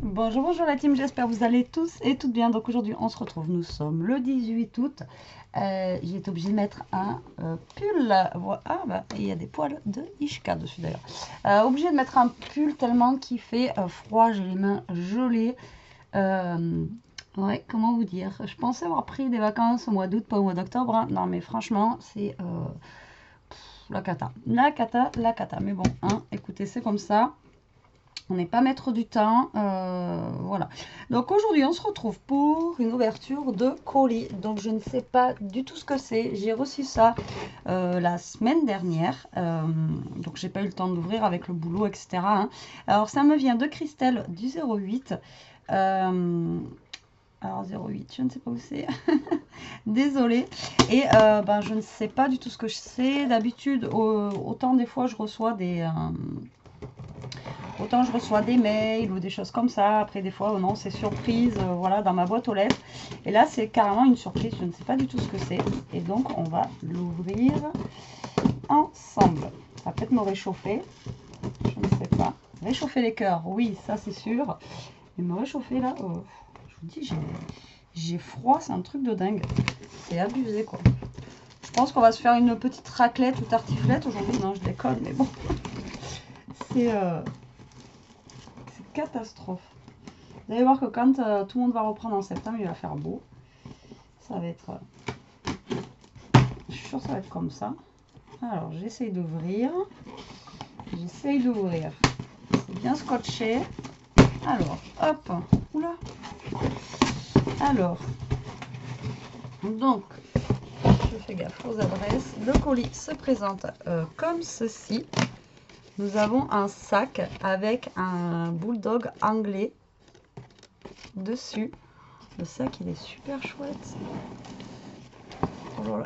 Bonjour, bonjour la team, j'espère que vous allez tous et toutes bien. Donc aujourd'hui on se retrouve, nous sommes le 18 août. J'ai été obligée de mettre un pull. Ah bah il y a des poils de Ishka dessus d'ailleurs. Obligée de mettre un pull tellement qu'il fait froid, j'ai les mains gelées. Ouais, comment vous dire, je pensais avoir pris des vacances au mois d'août, pas au mois d'octobre, hein. Non mais franchement c'est la cata. La cata, la cata. Mais bon, hein, écoutez, c'est comme ça. On n'est pas maître du temps, voilà. Donc aujourd'hui, on se retrouve pour une ouverture de colis. Donc je ne sais pas du tout ce que c'est. J'ai reçu ça la semaine dernière. Donc j'ai pas eu le temps d'ouvrir avec le boulot, etc. hein. Alors ça me vient de Christelle du 08. Alors 08, je ne sais pas où c'est. Désolée. Et ben, je ne sais pas du tout ce que c'est. D'habitude, autant des fois je reçois des... Autant je reçois des mails ou des choses comme ça. Après, des fois, non, c'est surprise, voilà, dans ma boîte aux lettres. Et là, c'est carrément une surprise. Je ne sais pas du tout ce que c'est. Et donc, on va l'ouvrir ensemble. Ça va peut-être me réchauffer. Je ne sais pas. Réchauffer les cœurs, oui, ça c'est sûr. Mais me réchauffer là, je vous dis, j'ai froid. C'est un truc de dingue. C'est abusé, quoi. Je pense qu'on va se faire une petite raclette ou tartiflette aujourd'hui. Non, je déconne, mais bon. C'est catastrophe. Vous allez voir que quand tout le monde va reprendre en septembre, il va faire beau. Ça va être... je suis sûre que ça va être comme ça. Alors, j'essaye d'ouvrir. J'essaye d'ouvrir. C'est bien scotché. Alors, hop. Oula. Alors. Donc, je fais gaffe aux adresses. Le colis se présente comme ceci. Nous avons un sac avec un bulldog anglais dessus. Le sac, il est super chouette.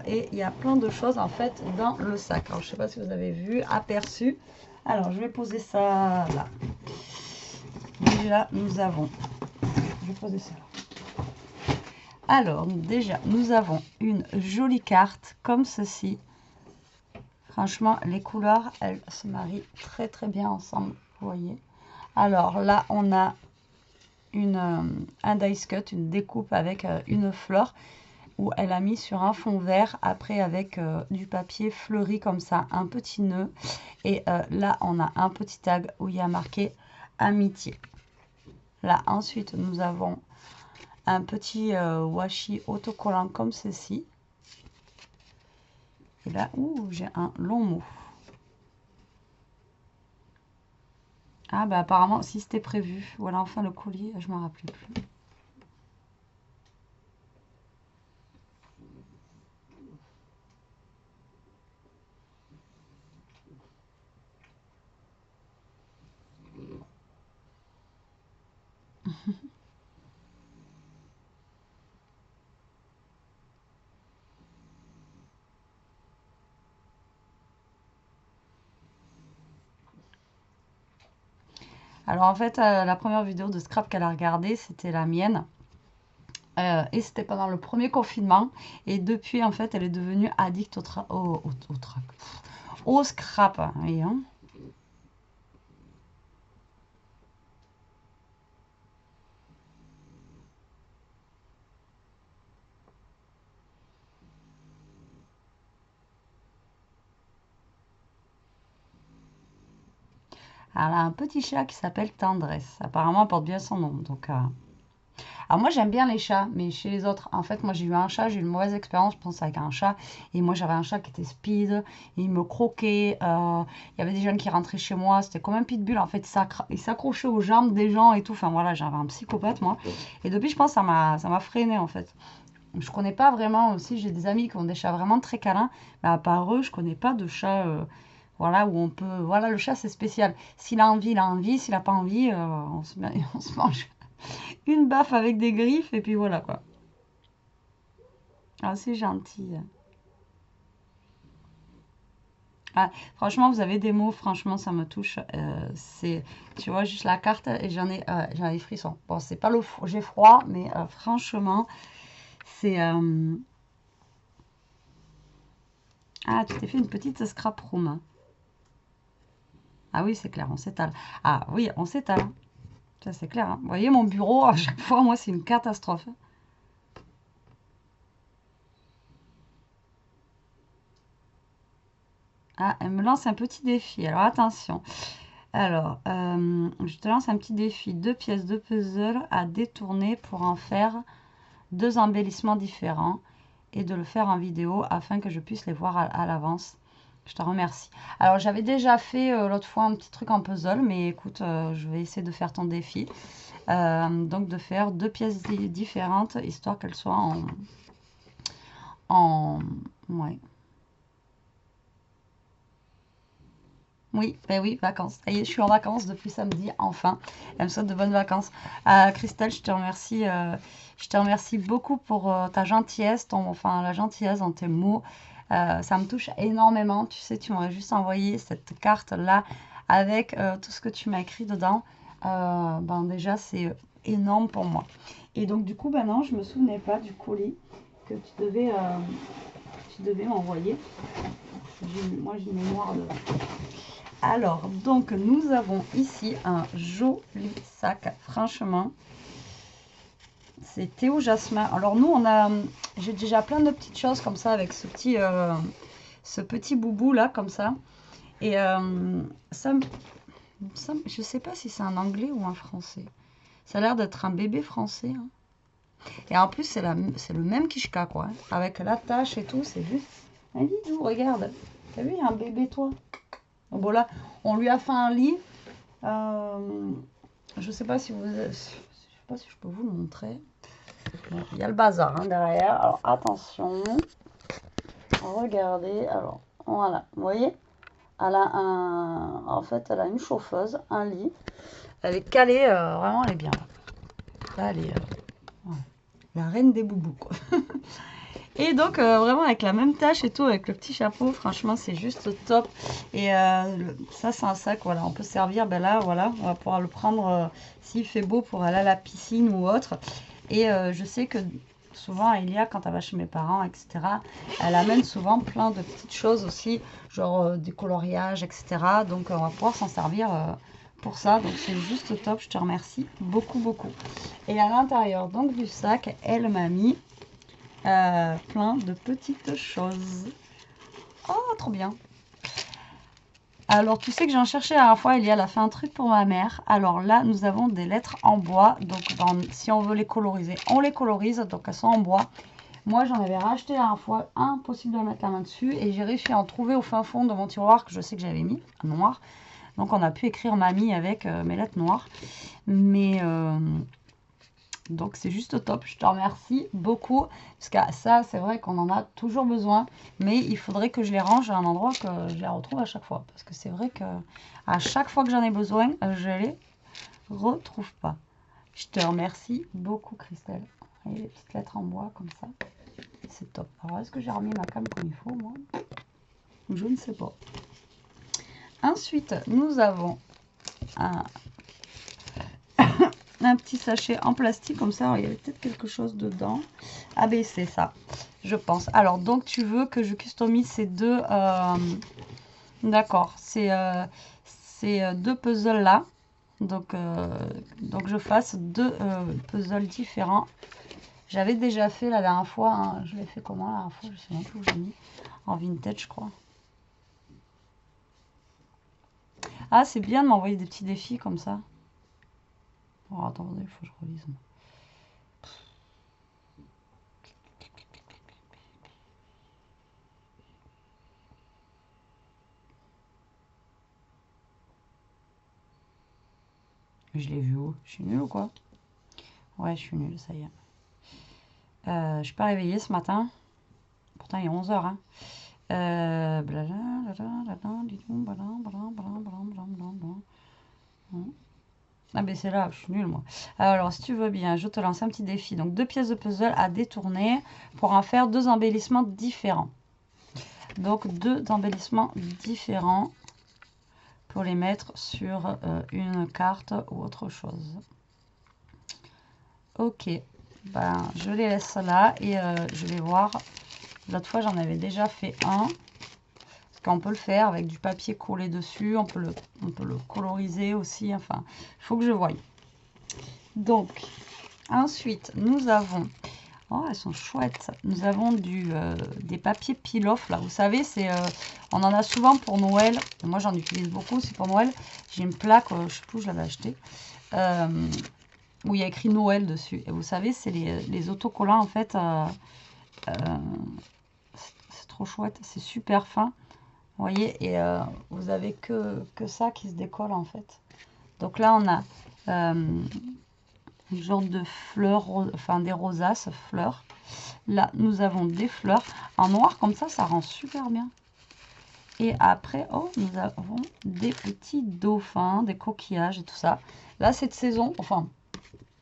Et il y a plein de choses en fait dans le sac. Alors je sais pas si vous avez vu, aperçu. Alors je vais poser ça là. Déjà nous avons, je vais poser ça là. Alors déjà nous avons une jolie carte comme ceci. Franchement les couleurs elles se marient très très bien ensemble, vous voyez. Alors là on a un dice cut, une découpe avec une fleur où elle a mis sur un fond vert, après avec du papier fleuri comme ça, un petit nœud. Et là, on a un petit tag où il y a marqué amitié. Là, ensuite, nous avons un petit washi autocollant comme ceci. Et là, j'ai un long mot. Ah, bah apparemment, si c'était prévu. Voilà, enfin le colis, je ne m'en rappelais plus. Alors en fait, la première vidéo de scrap qu'elle a regardée, c'était la mienne. Et c'était pendant le premier confinement. Et depuis, en fait, elle est devenue addict au scrap. Et, hein. Elle a un petit chat qui s'appelle Tendresse. Apparemment, elle porte bien son nom. Donc, alors moi, j'aime bien les chats, mais chez les autres, en fait, moi, j'ai eu un chat, j'ai eu une mauvaise expérience, je pense, avec un chat. Et moi, j'avais un chat qui était speed, et il me croquait. Il y avait des jeunes qui rentraient chez moi, c'était comme un pitbull. En fait, il s'accrochait aux jambes des gens et tout. Enfin, voilà, j'avais un psychopathe, moi. Et depuis, je pense, ça m'a freiné, en fait. Je connais pas vraiment aussi, j'ai des amis qui ont des chats vraiment très câlins, mais à part eux, je connais pas de chat, voilà, où on peut, voilà, le chat c'est spécial. S'il a envie, il a envie, s'il a pas envie, on se mange une baffe avec des griffes et puis voilà quoi. Ah, c'est gentil. Ah, franchement, vous avez des mots, franchement, ça me touche. Tu vois, juste la carte et j'en ai des frissons. Bon, c'est pas j'ai froid, mais franchement, c'est. Ah, tu t'es fait une petite scrap room. Ah oui, c'est clair, on s'étale. Ah oui, on s'étale. Ça, c'est clair. Hein. Vous voyez, mon bureau, à chaque fois, moi, c'est une catastrophe. Ah, elle me lance un petit défi. Alors, attention. Alors, je te lance un petit défi. 2 pièces de puzzle à détourner pour en faire 2 embellissements différents et de le faire en vidéo afin que je puisse les voir à l'avance. Je te remercie. Alors, j'avais déjà fait l'autre fois un petit truc en puzzle, mais écoute, je vais essayer de faire ton défi. Donc, de faire 2 pièces différentes, histoire qu'elles soient ouais. Oui, ben oui, vacances. Ça y est, je suis en vacances depuis samedi, enfin. Elle me souhaite de bonnes vacances. Christelle, je te remercie beaucoup pour ta gentillesse, enfin la gentillesse dans tes mots. Ça me touche énormément. Tu sais, tu m'aurais juste envoyé cette carte-là avec tout ce que tu m'as écrit dedans. Ben déjà, c'est énorme pour moi. Et donc, du coup, ben non, je me souvenais pas du colis que tu devais m'envoyer. Moi, j'ai une mémoire de... Alors, donc, nous avons ici un joli sac, franchement. C'est Théo Jasmin. Alors, nous, j'ai déjà plein de petites choses comme ça avec ce petit boubou là, comme ça. Et je sais pas si c'est un anglais ou un français. Ça a l'air d'être un bébé français. Hein. Et en plus, c'est le même Kishka, quoi. Hein. Avec l'attache et tout, c'est juste... Un bidou, regarde. T'as vu, il y a un bébé, toi. Bon là, on lui a fait un lit. Je sais pas si je sais pas si je peux vous le montrer. Bon, il y a le bazar hein, derrière. Alors attention. Regardez. Alors voilà, vous voyez, en fait, elle a une chauffeuse, un lit. Elle est calée, vraiment, elle est bien. Là, elle est la reine des boubous, quoi. Et donc, vraiment, avec la même tâche et tout, avec le petit chapeau, franchement, c'est juste top. Et ça, c'est un sac, voilà, on peut servir, ben là, voilà, on va pouvoir le prendre s'il fait beau pour aller à la piscine ou autre. Et je sais que souvent, Elia, quand elle va chez mes parents, etc., elle amène souvent plein de petites choses aussi, genre des coloriages, etc. Donc, on va pouvoir s'en servir pour ça. Donc, c'est juste top, je te remercie beaucoup, beaucoup. Et à l'intérieur, donc, du sac, elle m'a mis... plein de petites choses. Oh, trop bien. Alors, tu sais que j'en cherchais à la fois, elle a fait un truc pour ma mère. Alors là, nous avons des lettres en bois. Donc, si on veut les coloriser, on les colorise. Donc, elles sont en bois. Moi, j'en avais racheté à la fois. Impossible de mettre la main dessus. Et j'ai réussi à en trouver au fin fond de mon tiroir que je sais que j'avais mis, noir. Donc, on a pu écrire mamie avec mes lettres noires. Mais... donc c'est juste top, je te remercie beaucoup, parce que ça c'est vrai qu'on en a toujours besoin, mais il faudrait que je les range à un endroit que je les retrouve à chaque fois, parce que c'est vrai que à chaque fois que j'en ai besoin, je les retrouve pas. Je te remercie beaucoup Christelle. Et les petites lettres en bois comme ça, c'est top. Alors est-ce que j'ai remis ma cam comme il faut moi? Je ne sais pas. Ensuite nous avons un petit sachet en plastique comme ça. Alors, il y avait peut-être quelque chose dedans. Ah ben c'est ça, je pense. Alors donc tu veux que je customise ces deux... D'accord, ces deux puzzles là. Donc je fasse deux puzzles différents. J'avais déjà fait la dernière fois. Hein. Je l'ai fait comment la dernière fois? Je sais même plus où j'ai mis. En vintage je crois. Ah c'est bien de m'envoyer des petits défis comme ça. Oh, attendez, il faut que je relise. Je l'ai vu où? Je suis nulle ou quoi? Ouais, je suis nulle, ça y est. Je suis pas réveillée ce matin. Pourtant, il est 11 h. Hein. Ah ben c'est là, je suis nulle moi. Alors si tu veux bien, je te lance un petit défi. Donc 2 pièces de puzzle à détourner pour en faire 2 embellissements différents. Donc 2 embellissements différents pour les mettre sur une carte ou autre chose. Ok, ben je les laisse là et je vais voir. L'autre fois j'en avais déjà fait un. Parce qu'on peut le faire avec du papier collé dessus, on peut le coloriser aussi. Enfin, il faut que je voie. Donc, ensuite, nous avons... Oh, elles sont chouettes. Nous avons des papiers peel-off, là. Vous savez, on en a souvent pour Noël. Moi, j'en utilise beaucoup, c'est pour Noël. J'ai une plaque, je sais plus où je l'avais acheté, où il y a écrit Noël dessus. Et vous savez, c'est les autocollants, en fait. C'est trop chouette, c'est super fin. Vous voyez, et vous avez que ça qui se décolle, en fait. Donc là, on a une genre de fleurs, enfin des rosaces, fleurs. Là, nous avons des fleurs. En noir, comme ça rend super bien. Et après, oh, nous avons des petits dauphins, des coquillages et tout ça. Là, c'est de saison. Enfin,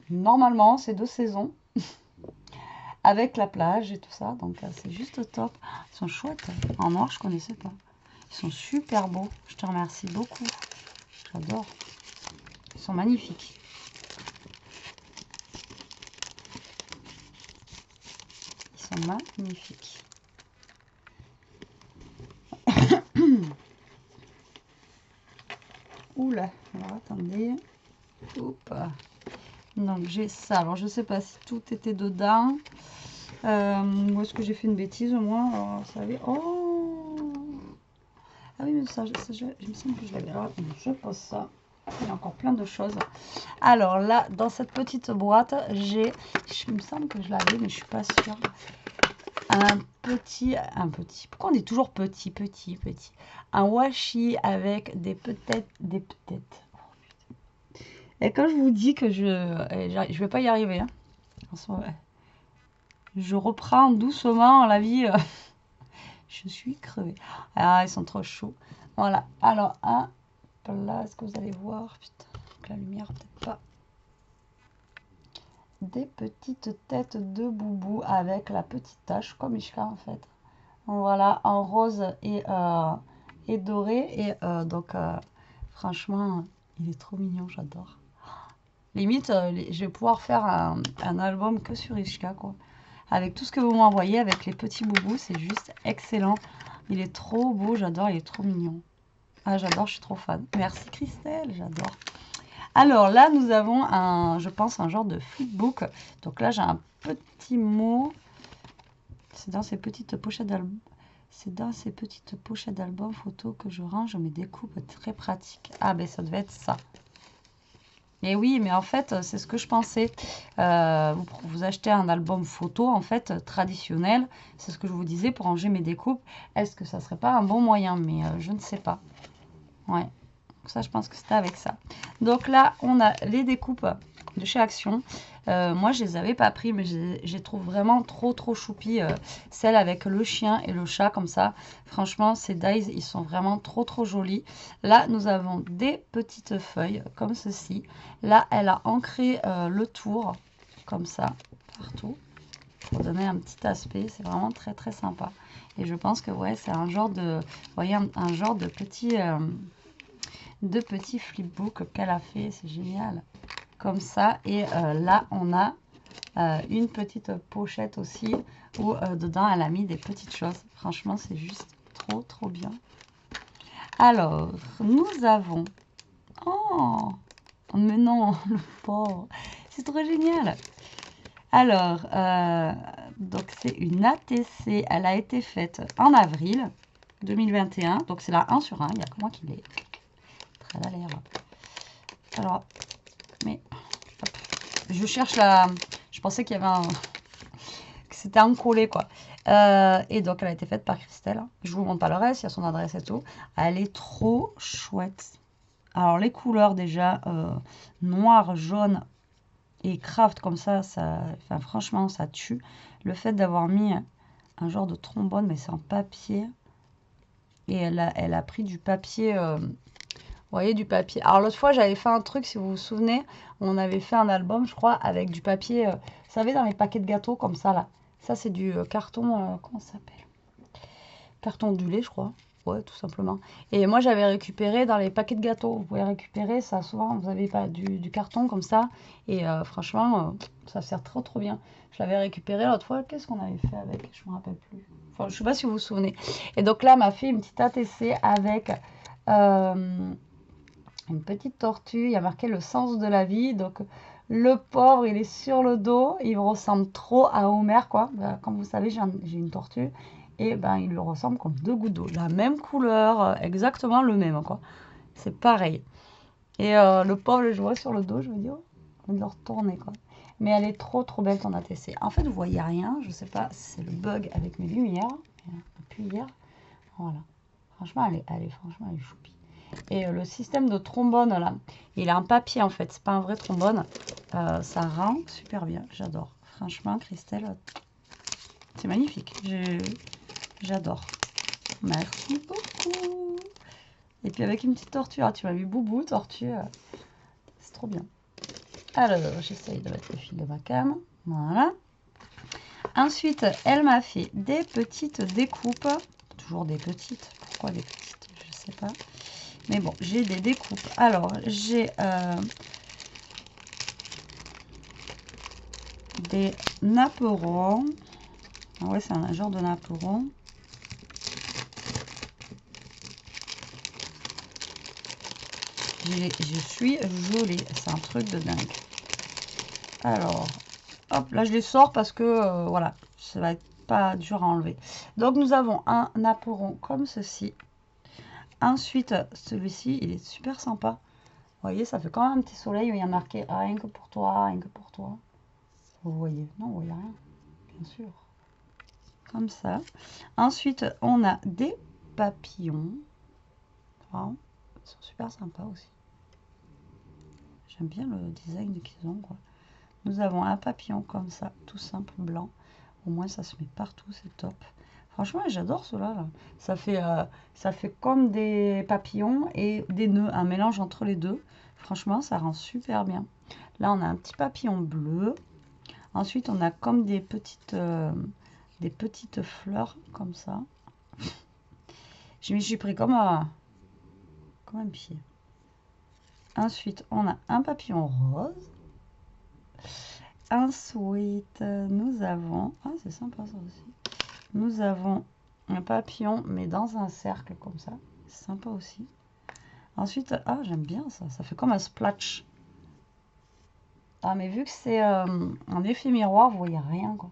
normalement, c'est de saison. Avec la plage et tout ça. Donc, c'est juste top. Ils sont chouettes. En noir, je connaissais pas. Ils sont super beaux. Je te remercie beaucoup. J'adore. Ils sont magnifiques. Magnifique. Oula, alors attendez. Hop. Donc j'ai ça. Alors je sais pas si tout était dedans. Ou est-ce que j'ai fait une bêtise au moins? Alors, vous savez. Oh. Ah oui, mais ça je me semble que je l'avais. Alors je pose ça. Il y a encore plein de choses. Alors là, dans cette petite boîte, il me semble que je l'avais, mais je suis pas sûre. Un petit, pourquoi on est toujours petit. Un washi avec des peut-être. Et quand je vous dis que je vais pas y arriver, hein. Je reprends doucement la vie. Je suis crevée. Ah, ils sont trop chauds. Voilà. Alors, là, est-ce que vous allez voir? Putain, la lumière, peut-être pas. Des petites têtes de boubou avec la petite tache, comme Ishka en fait. Voilà, en rose et doré. Et donc, franchement, il est trop mignon, j'adore. Limite, je vais pouvoir faire un album que sur Ishka, quoi. Avec tout ce que vous m'envoyez, avec les petits boubous, c'est juste excellent. Il est trop beau, j'adore, il est trop mignon. Ah, j'adore, je suis trop fan. Merci Christelle, j'adore. Alors là, nous avons je pense, un genre de flipbook. Donc là, j'ai un petit mot. C'est dans ces petites pochettes d'album. C'est dans ces petites pochettes d'album photos que je range mes découpes très pratiques. Ah ben ça devait être ça. Et oui, mais en fait, c'est ce que je pensais. Vous achetez un album photo, en fait, traditionnel. C'est ce que je vous disais pour ranger mes découpes. Est-ce que ça serait pas un bon moyen? Mais je ne sais pas. Ouais. Donc ça, je pense que c'était avec ça. Donc là, on a les découpes de chez Action. Moi, je les avais pas pris, mais je les trouve vraiment trop choupi. Celles avec le chien et le chat, comme ça. Franchement, ces dies, ils sont vraiment trop jolis. Là, nous avons des petites feuilles, comme ceci. Là, elle a ancré le tour, comme ça, partout. Pour donner un petit aspect. C'est vraiment très sympa. Et je pense que, ouais, c'est un genre de... Vous voyez, un genre de petit... de petits flipbooks qu'elle a fait, c'est génial, comme ça. Et là on a une petite pochette aussi où dedans elle a mis des petites choses. Franchement, c'est juste trop bien. Alors nous avons, oh mais non, le pauvre, c'est trop génial. Alors donc c'est une ATC, elle a été faite en avril 2021, donc c'est la 1 sur 1, il n'y a que moi qui l'ai. Elle a l'air. Alors, mais hop, je cherche la. Je pensais qu'il y avait que c'était un collé, quoi. Et donc, elle a été faite par Christelle. Je vous montre pas le reste, il y a son adresse et tout. Elle est trop chouette. Alors, les couleurs déjà, noir, jaune et craft comme ça, enfin, franchement, ça tue. Le fait d'avoir mis un genre de trombone, mais c'est en papier. Et elle a pris du papier. Vous voyez, du papier. Alors l'autre fois, j'avais fait un truc, si vous vous souvenez, on avait fait un album, je crois, avec du papier, vous savez, dans les paquets de gâteaux, comme ça, là. Ça, c'est du carton, comment ça s'appelle? Carton ondulé, je crois. Ouais, tout simplement. Et moi, j'avais récupéré dans les paquets de gâteaux. Vous pouvez récupérer ça, souvent, vous avez pas du carton comme ça. Et franchement, ça sert trop bien. Je l'avais récupéré l'autre fois. Qu'est-ce qu'on avait fait avec? Je me rappelle plus. Enfin, je sais pas si vous vous souvenez. Et donc là, m'a fait une petite ATC avec... une petite tortue, il y a marqué le sens de la vie, donc Le pauvre, il est sur le dos. Il ressemble trop à Homer, quoi. Ben, comme vous savez, j'ai une tortue. Et ben, il lui ressemble comme deux gouttes d'eau. La même couleur, exactement le même, quoi. C'est pareil. Et le pauvre, je vois sur le dos, je me dis, oh, on va le retourner, quoi. Mais elle est trop, trop belle ton ATC. En fait, vous voyez rien. Je sais pas si c'est le bug avec mes lumières. Depuis hier. Voilà. Franchement, franchement, elle est choupie. Et le système de trombone, là, il a un papier, en fait. C'est pas un vrai trombone. Ça rend super bien. J'adore. Franchement, Christelle, c'est magnifique. J'adore. Merci beaucoup. Et puis avec une petite tortue. Ah, tu m'as vu boubou, tortue. C'est trop bien. Alors, j'essaye de mettre le fil de ma cam. Voilà. Ensuite, elle m'a fait des petites découpes. Toujours des petites. Pourquoi des petites? Je sais pas. Mais bon, j'ai des découpes. Alors, j'ai des napperons. Ah ouais, c'est un genre de napperon. Je suis jolie. C'est un truc de dingue. Alors, hop, là je les sors parce que, voilà, ça va être pas dur à enlever. Donc, nous avons un napperon comme ceci. Ensuite, celui-ci, il est super sympa. Vous voyez, ça fait quand même un petit soleil où il y a marqué « rien que pour toi, rien que pour toi ». Vous voyez? Non, vous voyez rien, bien sûr. Comme ça. Ensuite, on a des papillons. Enfin, ils sont super sympas aussi. J'aime bien le design qu'ils ont, quoi. Nous avons un papillon comme ça, tout simple, blanc. Au moins, ça se met partout, c'est top. Franchement, j'adore cela, là. Ça fait comme des papillons et des nœuds, un mélange entre les deux. Franchement, ça rend super bien. Là, on a un petit papillon bleu. Ensuite, on a comme des petites fleurs, comme ça. Je m'y suis pris comme un pied. Ensuite, on a un papillon rose. Ensuite, nous avons... Ah, c'est sympa ça aussi. Nous avons un papillon, mais dans un cercle comme ça. C'est sympa aussi. Ensuite, ah, j'aime bien ça. Ça fait comme un splash. Ah, mais vu que c'est un effet miroir, vous voyez rien, quoi.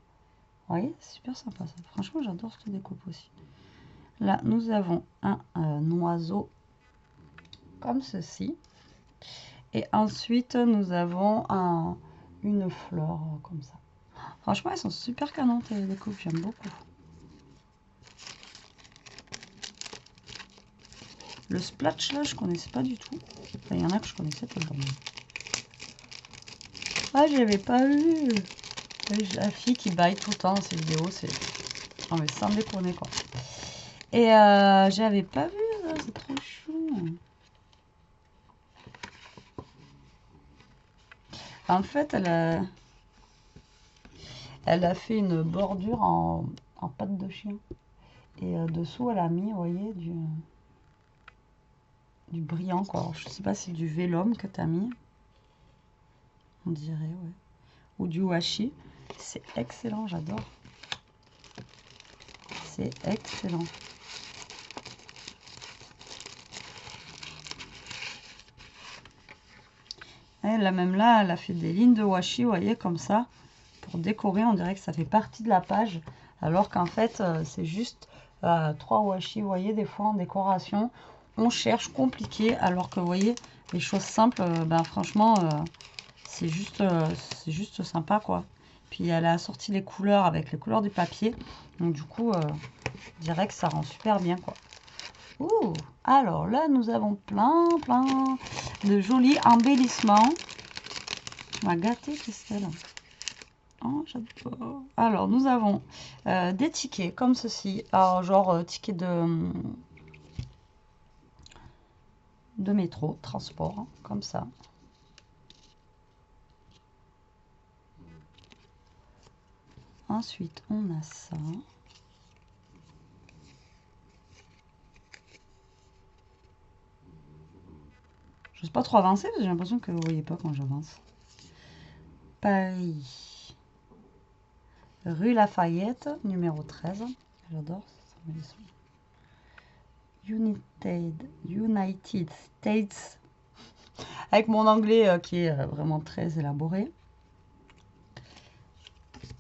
Vous voyez, c'est super sympa ça. Franchement, j'adore cette découpe aussi. Là, nous avons un oiseau comme ceci. Et ensuite, nous avons une fleur comme ça. Franchement, elles sont super canontes les découpes, j'aime beaucoup. Le splash là, je connaissais pas du tout. Enfin, il y en a que je connaissais pas. Ah, j'avais pas vu. La fille qui baille tout le temps dans ces vidéos, c'est... Non mais sans déconner quoi. Et j'avais pas vu, c'est trop chou. En fait, elle a fait une bordure en patte de chien. Et dessous, elle a mis, vous voyez, du brillant, quoi. Alors, je sais pas si c'est du vélum que tu as mis. On dirait, ouais. Ou du washi. C'est excellent, j'adore. C'est excellent. Et là, même là, elle a fait des lignes de washi, vous voyez, comme ça. Pour décorer, on dirait que ça fait partie de la page. Alors qu'en fait, c'est juste 3 washi, vous voyez, des fois en décoration. On cherche compliqué, alors que vous voyez, les choses simples, ben franchement, c'est juste sympa, quoi. Puis elle a assorti les couleurs avec les couleurs du papier. Donc du coup, je dirais que ça rend super bien, quoi. Ouh, alors là, nous avons plein de jolis embellissements. Tu m'as gâté, Christelle. Oh, j'adore. Alors, nous avons des tickets comme ceci. Alors, genre tickets de métro, transport, hein, comme ça. Ensuite, on a ça. Je n'ose pas trop avancer parce que j'ai l'impression que vous ne voyez pas quand j'avance. Paris. Rue Lafayette, numéro 13. J'adore ça. United States Avec mon anglais qui est vraiment très élaboré.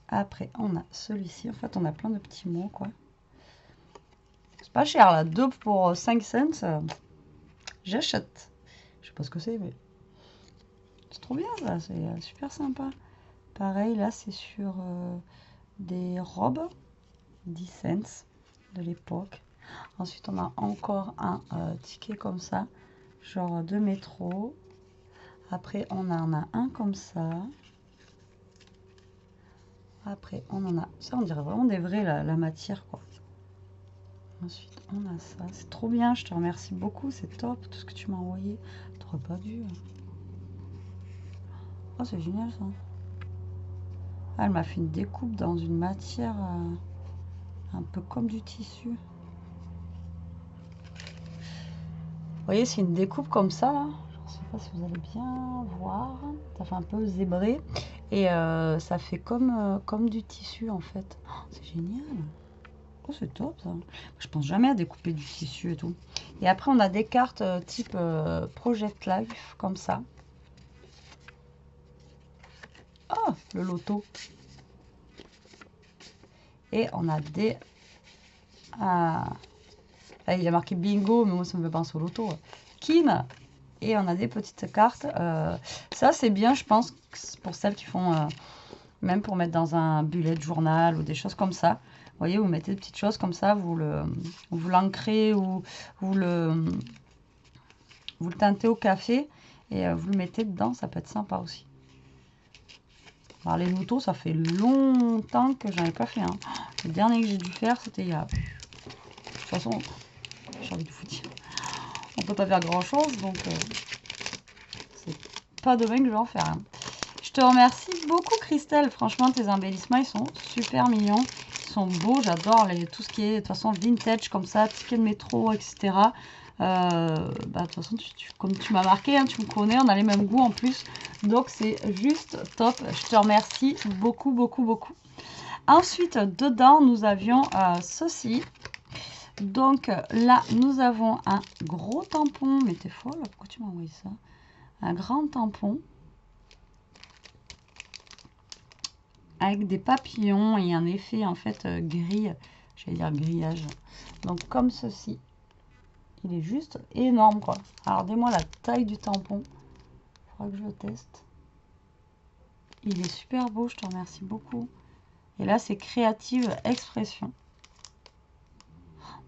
Après, on a celui-ci. En fait, on a plein de petits mots, quoi. C'est pas cher, là. 2 pour 5 cents. J'achète. Je sais pas ce que c'est, mais c'est trop bien, ça. C'est super sympa. Pareil, là, c'est sur des robes. 10 cents de l'époque. Ensuite, on a encore un ticket comme ça. Genre de métro. Après, on en a un comme ça. Après, on en a... Ça, on dirait vraiment des vrais, la matière, quoi. Ensuite, on a ça. C'est trop bien, je te remercie beaucoup. C'est top, tout ce que tu m'as envoyé. T'aurais pas dû. Oh, c'est génial, ça. Ah, elle m'a fait une découpe dans une matière un peu comme du tissu. Vous voyez, c'est une découpe comme ça, là. Je ne sais pas si vous allez bien voir. Ça fait un peu zébré. Et ça fait comme du tissu, en fait. Oh, c'est génial. Oh, c'est top, ça. Je pense jamais à découper du tissu et tout. Et après, on a des cartes type Project Life, comme ça. Oh, le loto. Et on a des... Ah, il y a marqué bingo, mais moi, ça me fait penser au loto. Kin. Et on a des petites cartes. Ça, c'est bien, je pense, pour celles qui font... même pour mettre dans un bullet journal ou des choses comme ça. Vous voyez, vous mettez des petites choses comme ça, vous l'ancrez ou vous le teintez au café et vous le mettez dedans, ça peut être sympa aussi. Alors les lotos, ça fait longtemps que j'en ai pas fait un. Le dernier que j'ai dû faire, c'était il y a... De toute façon, j'ai envie de vous dire, on peut pas faire grand chose, donc c'est pas demain que je vais en faire un. Je te remercie beaucoup, Christelle. Franchement, tes embellissements, ils sont super mignons. Ils sont beaux, j'adore tout ce qui est de toute façon vintage comme ça, ticket de métro, etc. De toute façon, comme tu m'as marqué, hein, tu me connais, on a les mêmes goûts en plus. Donc, c'est juste top. Je te remercie beaucoup, beaucoup, beaucoup. Ensuite, dedans, nous avions ceci. Donc, là, nous avons un gros tampon. Mais t'es folle, pourquoi tu m'as envoyé ça? Un grand tampon. Avec des papillons et un effet en fait gris, j'allais dire grillage. Donc comme ceci. Il est juste énorme, quoi. Alors dis-moi la taille du tampon. Il faudra que je le teste. Il est super beau, je te remercie beaucoup. Et là c'est Créative Expression.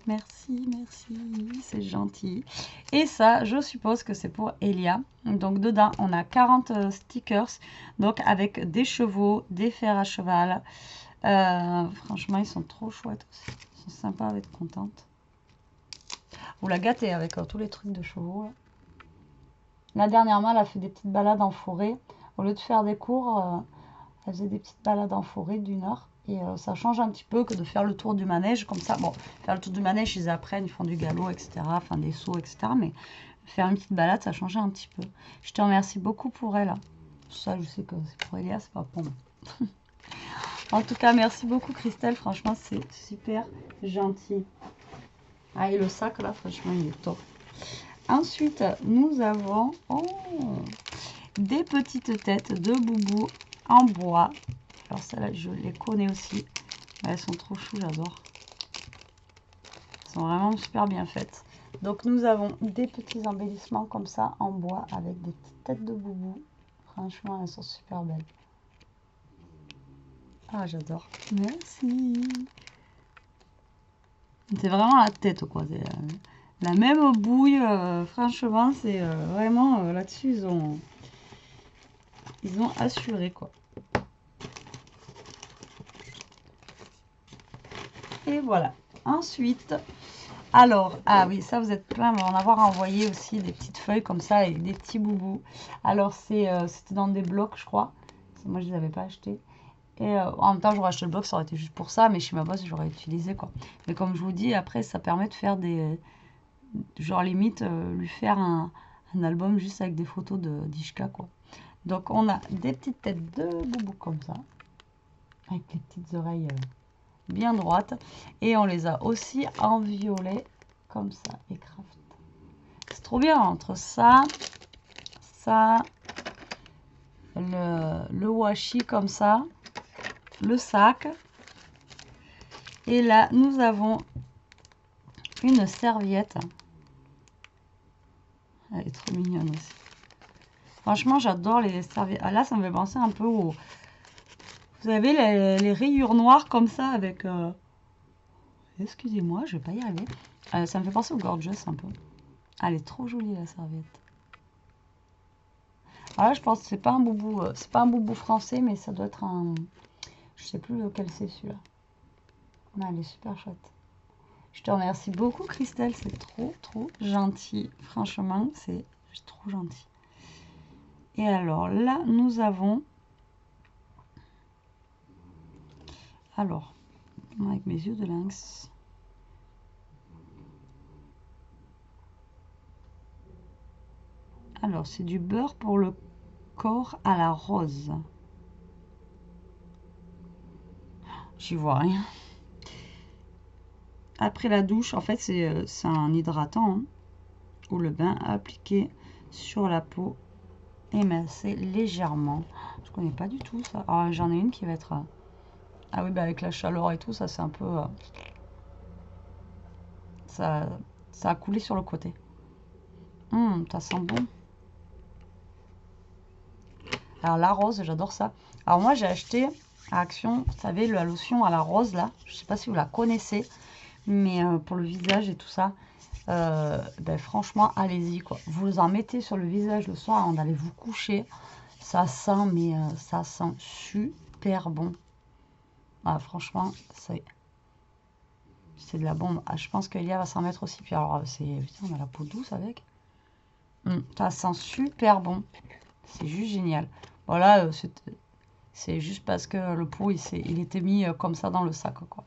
Merci, merci, c'est gentil. Et ça, je suppose que c'est pour Elia. Donc dedans, on a 40 stickers, donc avec des chevaux, des fers à cheval. Franchement, ils sont trop chouettes aussi. Ils sont sympas, elle va être contente. Vous la gâtez avec tous les trucs de chevaux. Là, dernièrement, elle a fait des petites balades en forêt. Au lieu de faire des cours, elle faisait des petites balades en forêt d'1 heure. Et ça change un petit peu que de faire le tour du manège comme ça. Bon, faire le tour du manège, ils apprennent, ils font du galop, etc. Enfin, des sauts, etc. Mais faire une petite balade, ça changeait un petit peu. Je te remercie beaucoup pour elle. Ça, je sais que c'est pour Elia, c'est pas pour moi. En tout cas, merci beaucoup, Christelle. Franchement, c'est super gentil. Ah, et le sac, là, franchement, il est top. Ensuite, nous avons des petites têtes de boubou en bois. Alors celles-là, je les connais aussi. Elles sont trop chou, j'adore. Elles sont vraiment super bien faites. Donc nous avons des petits embellissements comme ça en bois avec des petites têtes de boubou. Franchement, elles sont super belles. Ah, j'adore. Merci. C'est vraiment la tête, quoi. La même bouille. Franchement, c'est vraiment là-dessus, ils ont assuré, quoi. Et voilà. Ensuite, alors, ah oui, ça vous êtes plein de m'en avoir envoyé aussi des petites feuilles comme ça avec des petits boubous. Alors, c'était dans des blocs, je crois. Moi, je ne les avais pas achetés. Et en même temps, j'aurais acheté le bloc, ça aurait été juste pour ça. Mais chez ma boss, j'aurais utilisé, quoi. Mais comme je vous dis, après, ça permet de faire des... Genre, limite, lui faire un album juste avec des photos d'Ishka, quoi. Donc, on a des petites têtes de boubou comme ça. Avec les petites oreilles... bien droite, et on les a aussi en violet comme ça, et craft. C'est trop bien. Entre ça, ça, le washi comme ça, le sac. Et là, nous avons une serviette. Elle est trop mignonne aussi. Franchement, j'adore les serviettes. Ah, là, ça me fait penser un peu au... Vous avez les rayures noires comme ça avec... Excusez-moi, je vais pas y arriver. Ça me fait penser au Gorgeous un peu. Elle est trop jolie la serviette. Alors là, je pense que c'est pas un boubou français, mais ça doit être un... Je sais plus lequel c'est celui-là. Mais elle est super chouette. Je te remercie beaucoup Christelle, c'est trop gentil. Franchement, c'est trop gentil. Et alors là, nous avons... Alors, avec mes yeux de lynx. Alors, c'est du beurre pour le corps à la rose. J'y vois rien. Après la douche, en fait, c'est un hydratant hein, ou le bain appliqué sur la peau et masser légèrement. Je connais pas du tout ça. Ah, j'en ai une qui va être... Ah oui, bah avec la chaleur et tout, ça c'est un peu... ça a coulé sur le côté. Ça sent bon. Alors la rose, j'adore ça. Alors moi j'ai acheté à Action, vous savez, la lotion à la rose là. Je sais pas si vous la connaissez, mais pour le visage et tout ça, ben, franchement, allez-y quoi. Vous en mettez sur le visage le soir avant d'aller vous coucher. Ça sent, mais ça sent super bon. Ah, franchement, c'est de la bombe. Ah, je pense qu'Elia va s'en mettre aussi. Puis alors, putain, on a la peau douce avec. Ça sent super bon. C'est juste génial. Voilà, c'est juste parce que le pot, il était mis comme ça dans le sac, quoi.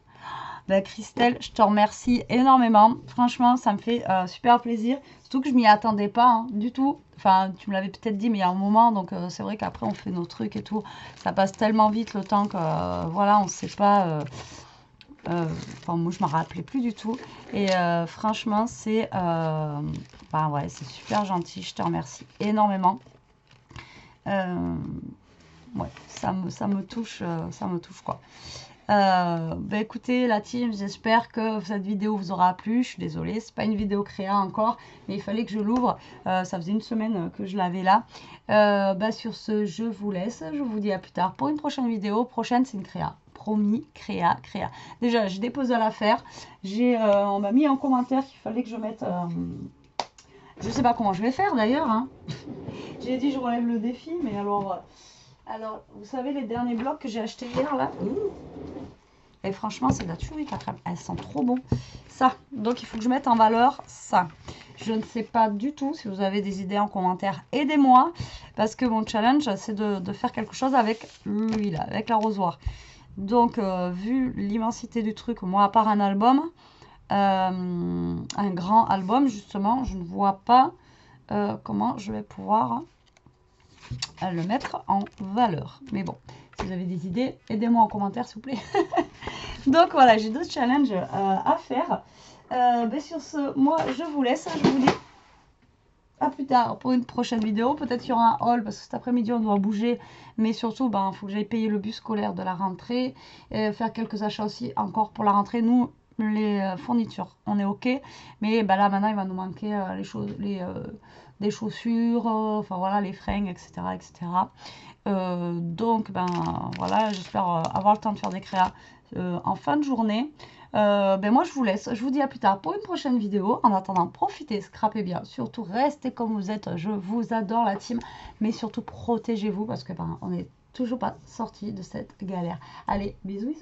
Ben, Christelle, je te remercie énormément. Franchement, ça me fait super plaisir. Surtout que je m'y attendais pas hein, du tout. Enfin, tu me l'avais peut-être dit, mais il y a un moment. Donc, c'est vrai qu'après, on fait nos trucs et tout. Ça passe tellement vite le temps que, voilà, on ne sait pas... Enfin, moi, je ne me rappelais plus du tout. Et franchement, c'est... ben ouais, c'est super gentil. Je te remercie énormément. Ouais, ça me touche quoi. Bah écoutez la team, j'espère que cette vidéo vous aura plu. Je suis désolée, c'est pas une vidéo créa encore, mais il fallait que je l'ouvre. Ça faisait une semaine que je l'avais là. Bah sur ce, je vous laisse. Je vous dis à plus tard pour une prochaine vidéo. Prochaine, c'est une créa. Promis, créa. Déjà, j'ai déposé à l'affaire. On m'a mis en commentaire qu'il fallait que je mette... je sais pas comment je vais faire d'ailleurs. Hein. J'ai dit je relève le défi, mais alors, vous savez les derniers blocs que j'ai achetés hier là. Et franchement, c'est de la tuerie la crème. Elles sentent trop bon. Ça, donc il faut que je mette en valeur ça. Je ne sais pas du tout si vous avez des idées en commentaire. Aidez-moi, parce que mon challenge, c'est de faire quelque chose avec l'huile, avec l'arrosoir. Donc, vu l'immensité du truc, moi, à part un album, un grand album, justement, je ne vois pas comment je vais pouvoir le mettre en valeur. Mais bon, si vous avez des idées, aidez-moi en commentaire, s'il vous plaît. Donc, voilà, j'ai d'autres challenges à faire. Ben, sur ce, moi, je vous laisse. Je vous dis à plus tard pour une prochaine vidéo. Peut-être qu'il y aura un haul parce que cet après-midi, on doit bouger. Mais surtout, ben, faut que j'aille payer le bus scolaire de la rentrée. Faire quelques achats aussi encore pour la rentrée. Nous, les fournitures, on est OK. Mais ben, là, maintenant, il va nous manquer des chaussures, enfin voilà, les fringues, etc. Donc, ben voilà, j'espère avoir le temps de faire des créas en fin de journée. Ben moi je vous laisse, je vous dis à plus tard pour une prochaine vidéo. En attendant, profitez, scrapez bien, surtout restez comme vous êtes, je vous adore la team, mais surtout protégez-vous parce que ben on n'est toujours pas sorti de cette galère. Allez, bisous.